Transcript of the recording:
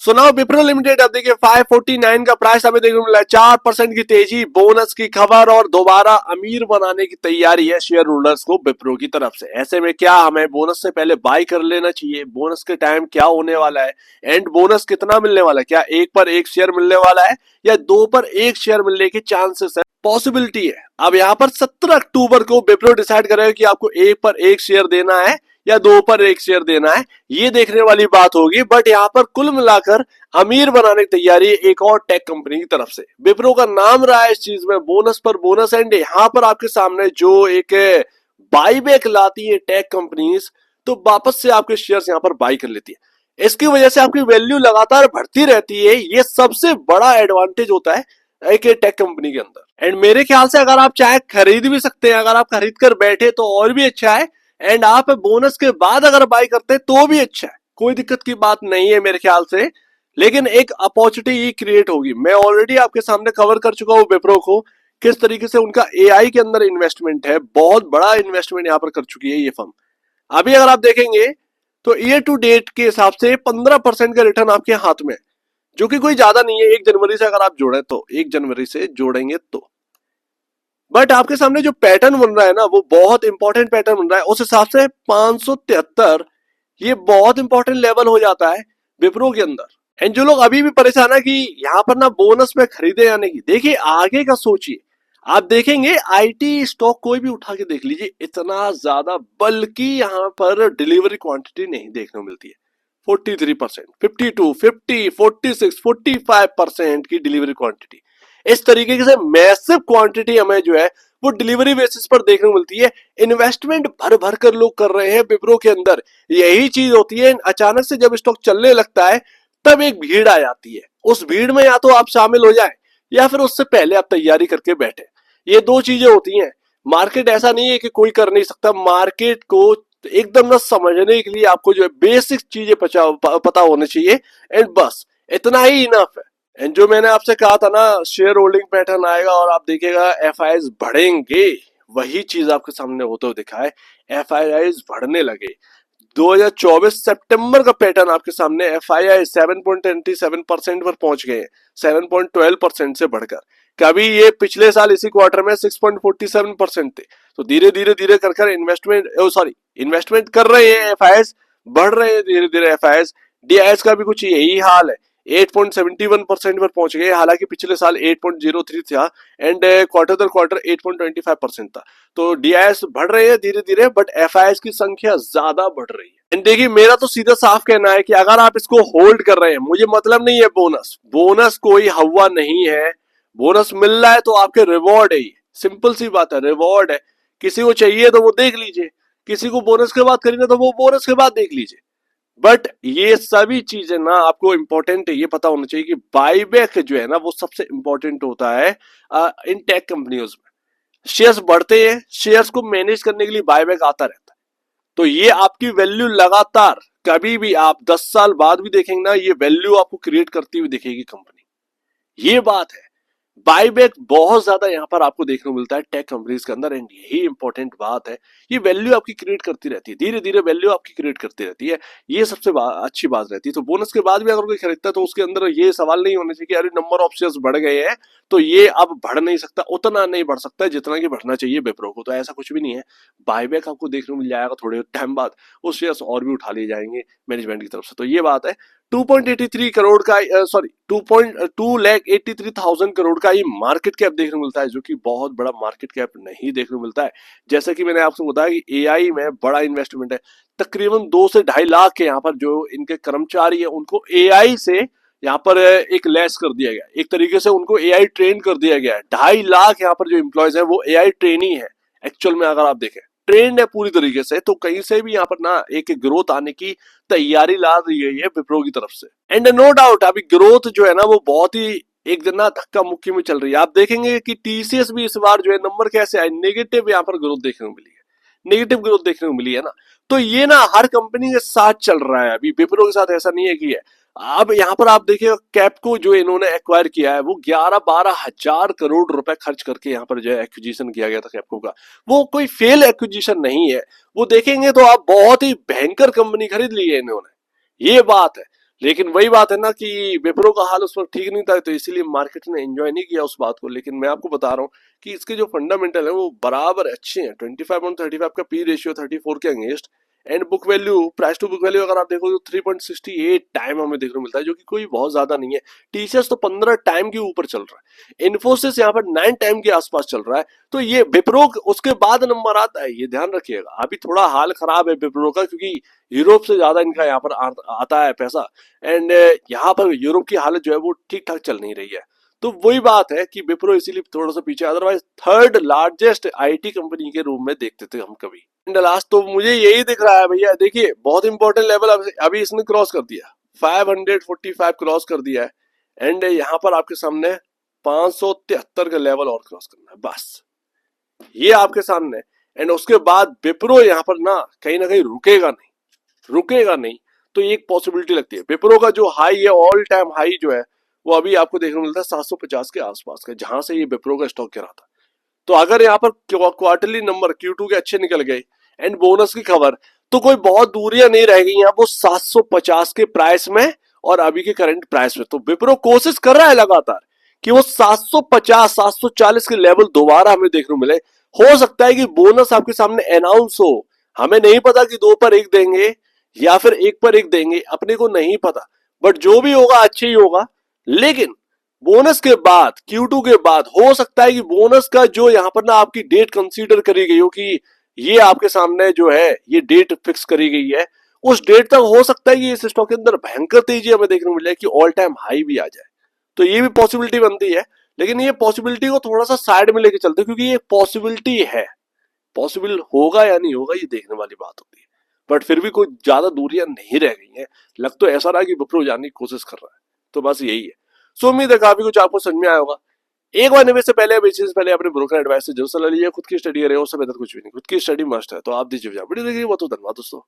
सुनाओ विप्रो लिमिटेड अब देखिए 549 का प्राइस हमें देखने को मिला है। 4% की तेजी, बोनस की खबर और दोबारा अमीर बनाने की तैयारी है शेयर होल्डर्स को विप्रो की तरफ से। ऐसे में क्या हमें बोनस से पहले बाय कर लेना चाहिए? बोनस के टाइम क्या होने वाला है एंड बोनस कितना मिलने वाला है? क्या एक पर एक शेयर मिलने वाला है या दो पर एक शेयर मिलने की चांसेस है, पॉसिबिलिटी है? अब यहाँ पर 17 अक्टूबर को विप्रो डिसाइड करेगा कि आपको एक पर एक शेयर देना है या दो पर एक शेयर देना है, ये देखने वाली बात होगी। बट यहाँ पर कुल मिलाकर अमीर बनाने की तैयारी एक और टेक कंपनी की तरफ से। विप्रो का नाम रहा है इस चीज में बोनस पर बोनस, एंड यहाँ पर आपके सामने जो एक बाईबैक लाती है टेक कंपनीज, तो वापस से आपके शेयर्स यहाँ पर बाई कर लेती है। इसकी वजह से आपकी वैल्यू लगातार बढ़ती रहती है। ये सबसे बड़ा एडवांटेज होता है एक टेक कंपनी के अंदर। एंड मेरे ख्याल से अगर आप चाहे खरीद भी सकते हैं, अगर आप खरीद कर बैठे तो और भी अच्छा है, एंड आप बोनस के बाद अगर बाय करते हैं तो भी अच्छा है, कोई दिक्कत की बात नहीं है मेरे ख्याल से। लेकिन एक अपॉर्चुनिटी क्रिएट होगी। मैं ऑलरेडी आपके सामने कवर कर चुका हूं विप्रो को, किस तरीके से उनका एआई के अंदर इन्वेस्टमेंट है, बहुत बड़ा इन्वेस्टमेंट यहां पर कर चुकी है ये फर्म। अभी अगर आप देखेंगे तो ईयर टू डेट के हिसाब से 15% का रिटर्न आपके हाथ में, जो कि कोई ज्यादा नहीं है। 1 जनवरी से अगर आप जोड़े तो 1 जनवरी से जोड़ेंगे तो, बट आपके सामने जो पैटर्न बन रहा है ना, वो बहुत इंपॉर्टेंट पैटर्न बन रहा है। उस हिसाब से 573 ये बहुत इंपॉर्टेंट लेवल हो जाता है विप्रो के अंदर। एंड जो लोग अभी भी परेशान है कि यहाँ पर ना बोनस में खरीदे या नहीं, देखिए आगे का सोचिए। आप देखेंगे आईटी स्टॉक कोई भी उठा के देख लीजिए, इतना ज्यादा बल्कि यहाँ पर डिलीवरी क्वांटिटी नहीं देखने को मिलती है। 43%, 52, 50, 46, 45% की डिलीवरी क्वांटिटी। इस तरीके से मैसिव क्वांटिटी हमें जो है वो डिलीवरी बेसिस पर देखने को मिलती है। इन्वेस्टमेंट भर भर कर लोग कर रहे हैं विप्रो के अंदर। यही चीज होती है, अचानक से जब स्टॉक चलने लगता है तब एक भीड़ आ जाती है। उस भीड़ में या तो आप शामिल हो जाए या फिर उससे पहले आप तैयारी करके बैठे। ये दो चीजें होती हैं। मार्केट ऐसा नहीं है कि कोई कर नहीं सकता। मार्केट को एकदम ना समझने के लिए आपको जो है बेसिक चीजें पता होनी चाहिए, एंड बस इतना ही इनफ है। एंड जो मैंने आपसे कहा था ना, शेयर होल्डिंग पैटर्न आएगा और आप देखिएगा एफआईआईज बढ़ेंगे, वही चीज आपके सामने होते हुए दिखा है। एफआईआईज बढ़ने लगे। 2024 सितंबर का पैटर्न आपके सामने, एफआईआई 7.27% पर पहुंच गए, 7.12% से बढ़कर। कभी ये पिछले साल इसी क्वार्टर में 6.47% थे। तो धीरे धीरे धीरे कर इन्वेस्टमेंट कर रहे हैं एफआईआईज, बढ़ रहे हैं धीरे धीरे एफआईआईज। डीआईएस का भी कुछ यही हाल है, 8.71% पर पहुंच गए, हालांकि पिछले साल 8.03 था एंड क्वार्टर दर क्वार्टर 8.25% था। तो डीआईएस बढ़ रहे हैं धीरे धीरे, बट एफआईआईज की संख्या ज्यादा बढ़ रही है। एंड देखिए मेरा तो सीधा साफ कहना है कि अगर आप इसको होल्ड कर रहे हैं, मुझे मतलब नहीं है बोनस कोई हवा नहीं है। बोनस मिल रहा है तो आपके रिवॉर्ड है, ये सिंपल सी बात है, रिवॉर्ड है। किसी को चाहिए तो वो देख लीजिए, किसी को बोनस के बाद खरीदना तो वो बोनस के बाद देख लीजिए। बट ये सभी चीजें ना आपको इंपॉर्टेंट ये पता होना चाहिए कि बाईबैक जो है ना वो सबसे इंपॉर्टेंट होता है इन टेक कंपनियों में। शेयर्स बढ़ते हैं, शेयर्स को मैनेज करने के लिए बाईबैक आता रहता है। तो ये आपकी वैल्यू लगातार, कभी भी आप 10 साल बाद भी देखेंगे ना, ये वैल्यू आपको क्रिएट करती हुई दिखेगी कंपनी। ये बात है। बाईबैक बहुत ज्यादा यहाँ पर आपको देखने को मिलता है टेक कंपनीज के अंदर, एंड यही इंपॉर्टेंट बात है। ये वैल्यू आपकी क्रिएट करती रहती है, धीरे धीरे वैल्यू आपकी क्रिएट करती रहती है। ये सबसे अच्छी बात रहती है। तो बोनस के बाद भी अगर कोई खरीदता है तो उसके अंदर ये सवाल नहीं होना चाहिए कि अरे नंबर ऑफ शेयर्स बढ़ गए हैं तो ये अब बढ़ नहीं सकता, उतना नहीं बढ़ सकता जितना कि बढ़ना चाहिए विप्रो को। तो ऐसा कुछ भी नहीं है। बाईबैक आपको देखने को मिल जाएगा थोड़े टाइम बाद, वो शेयर्स और भी उठा लिए जाएंगे मैनेजमेंट की तरफ से। तो ये बात है। 2.83 करोड़ का 2,83,000 करोड़ का ये मार्केट कैप देखने को मिलता है, जो कि बहुत बड़ा मार्केट कैप नहीं देखने को मिलता है। जैसे कि मैंने आपको बताया कि एआई में बड़ा इन्वेस्टमेंट है। तकरीबन 2 से 2.5 लाख के यहाँ पर जो इनके कर्मचारी है उनको एआई से यहाँ पर एक लेस कर दिया गया, एक तरीके से उनको एआई ट्रेन कर दिया गया है। 2.5 लाख यहाँ पर जो एम्प्लॉयज है वो एआई ट्रेनी है एक्चुअल में। अगर आप देखें ट्रेंड है पूरी तरीके से, तो कहीं से भी यहाँ पर ना एक ग्रोथ आने की तैयारी ला दी गई है विप्रो की तरफ से। एंड नो डाउट अभी ग्रोथ जो है ना वो बहुत ही एक दिन ना धक्का मुक्की में चल रही है। आप देखेंगे कि टीसीएस भी इस बार जो है नंबर कैसे आए, नेगेटिव यहाँ पर ग्रोथ देखने को मिली है, नेगेटिव ग्रोथ देखने को मिली है ना। तो ये ना हर कंपनी के साथ चल रहा है, अभी विप्रो के साथ ऐसा नहीं है कि है। अब यहाँ पर आप देखिए कैपको जो इन्होंने एक्वायर किया है वो 11-12 हजार करोड़ रुपए खर्च करके यहाँ पर जो है एक्विजिशन किया गया था कैपको का। वो कोई फेल एक्विजिशन नहीं है। वो देखेंगे तो आप बहुत ही भयंकर कंपनी खरीद ली है इन्होंने, ये बात है। लेकिन वही बात है ना कि विप्रो का हाल उस वक्त ठीक नहीं था, तो इसीलिए मार्केट ने एंजॉय नहीं किया उस बात को। लेकिन मैं आपको बता रहा हूँ कि इसके जो फंडामेंटल है वो बराबर अच्छे हैं। 25/35 का पी रेशियो 34 के against, and book value, price to book value अगर आप देखो तो 3.68 टाइम हमें देखने को मिलता है, जो कि कोई बहुत ज्यादा नहीं है। टीसीएस तो 15 टाइम के ऊपर चल रहा है, इन्फोसिस यहाँ पर 9 टाइम के आसपास चल रहा है। तो ये विप्रो उसके बाद नंबर आता है, ये ध्यान रखिएगा। अभी थोड़ा हाल खराब है विप्रो का, क्योंकि यूरोप से ज्यादा इनका यहाँ पर आता है पैसा, एंड यहाँ पर यूरोप की हालत जो है वो ठीक ठाक चल नहीं रही है। तो वही बात है कि विप्रो इसीलिए थोड़ा सा पीछे, otherwise third largest IT company के रूप में देखते थे हम कभी। एंड लास्ट तो मुझे यही दिख रहा है भैया, देखिए बहुत इंपॉर्टेंट लेवल अभी इसने क्रॉस कर दिया, 545 क्रॉस कर दिया है। एंड यहाँ पर आपके सामने 573 का लेवल और क्रॉस करना है, बस ये आपके सामने। एंड उसके बाद विप्रो यहाँ पर ना कहीं रुकेगा नहीं। तो ये एक पॉसिबिलिटी लगती है। विप्रो का जो हाई है, ऑल टाइम हाई जो है, वो अभी आपको देखने को मिलता है 750 के आसपास का, जहां से ये विप्रो का स्टॉक गिरा था। तो अगर यहाँ पर क्वार्टरली नंबर Q2 के अच्छे निकल गए एंड बोनस की खबर, तो कोई बहुत दूरियां नहीं रह गई यहाँ वो 750 के प्राइस में और अभी के करंट प्राइस में। तो विप्रो कोशिश कर रहा है लगातार कि वो 750 740 के लेवल दोबारा हमें देखने को मिले। हो सकता है कि बोनस आपके सामने अनाउंस हो, हमें नहीं पता कि 2 पर 1 देंगे या फिर 1 पर 1 देंगे, अपने को नहीं पता, बट जो भी होगा अच्छे ही होगा। लेकिन बोनस के बाद, Q2 के बाद हो सकता है कि बोनस का जो यहाँ पर ना आपकी डेट कंसीडर करी गई हो कि ये आपके सामने जो है ये डेट फिक्स करी गई है, उस डेट तक हो सकता है कि इस स्टॉक के अंदर भयंकर तेजी हमें देखने को मिले कि ऑल टाइम हाई भी आ जाए। तो ये भी पॉसिबिलिटी बनती है। लेकिन ये पॉसिबिलिटी को थोड़ा सा साइड में लेके चलते, क्योंकि ये पॉसिबिलिटी है, पॉसिबल होगा या नहीं होगा ये देखने वाली बात होती है। बट फिर भी कोई ज्यादा दूरियां नहीं रह गई हैं, लग तो ऐसा रहा कि विप्रो जाने की कोशिश कर रहा है। तो बस यही है। सो उम्मीद है काफी कुछ आपको समझ में आया होगा। एक बार निवेश से पहले, बेचने से पहले अपने ब्रोकर एडवाइस से जरूर सलाह लीजिए। खुद की स्टडी करें, उससे बेहतर कुछ भी नहीं, खुद की स्टडी मस्ट है। तो आप दीजिए वीडियो देखिए। बहुत धन्यवाद दोस्तों।